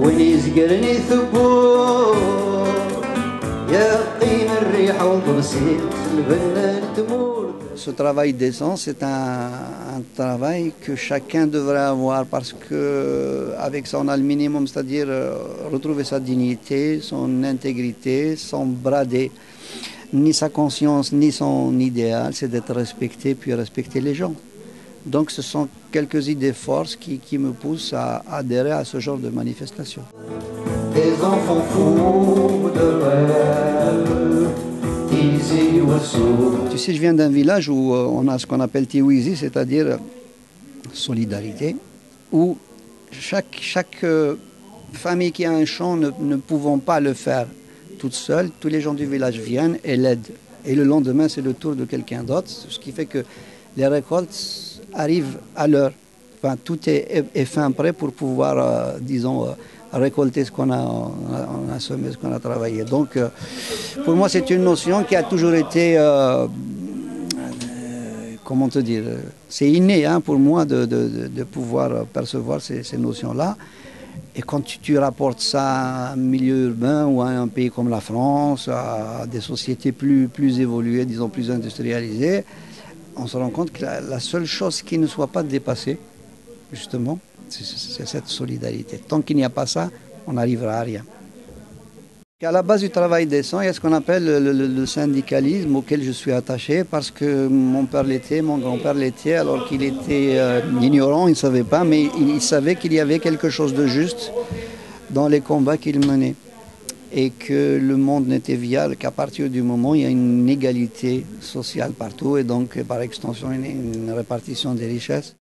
وين يزقرني ثبور يقين الريح والبصير البنان تمور. Ce travail décent, c'est un travail que chacun devrait avoir parce que avec ça on a le minimum, c'est-à-dire retrouver sa dignité, son intégrité, sans brader ni sa conscience ni son idéal, c'est d'être respecté puis respecter les gens. Donc ce sont quelques idées forces qui me poussent à adhérer à ce genre de manifestation. Des enfants fous de rêve. Tu sais, je viens d'un village où on a ce qu'on appelle Tiwizi, c'est-à-dire solidarité, où chaque famille qui a un champ ne pouvant pas le faire toute seule, tous les gens du village viennent et l'aident. Et le lendemain, c'est le tour de quelqu'un d'autre, ce qui fait que les récoltes arrivent à l'heure. Enfin, tout est fin prêt pour pouvoir, disons, récolter ce qu'on a semé, ce qu'on a travaillé. Donc, pour moi, c'est une notion qui a toujours été, comment te dire, c'est inné pour moi de pouvoir percevoir ces notions-là. Et quand tu rapportes ça à un milieu urbain ou à un pays comme la France, à des sociétés plus évoluées, disons plus industrialisées, on se rend compte que la seule chose qui ne soit pas dépassée, justement, c'est cette solidarité. Tant qu'il n'y a pas ça, on n'arrivera à rien. À la base du travail décent, il y a ce qu'on appelle le syndicalisme auquel je suis attaché parce que mon père l'était, mon grand-père l'était, alors qu'il était ignorant, il ne savait pas, mais il savait qu'il y avait quelque chose de juste dans les combats qu'il menait et que le monde n'était viable qu'à partir du moment où il y a une égalité sociale partout et donc par extension une répartition des richesses.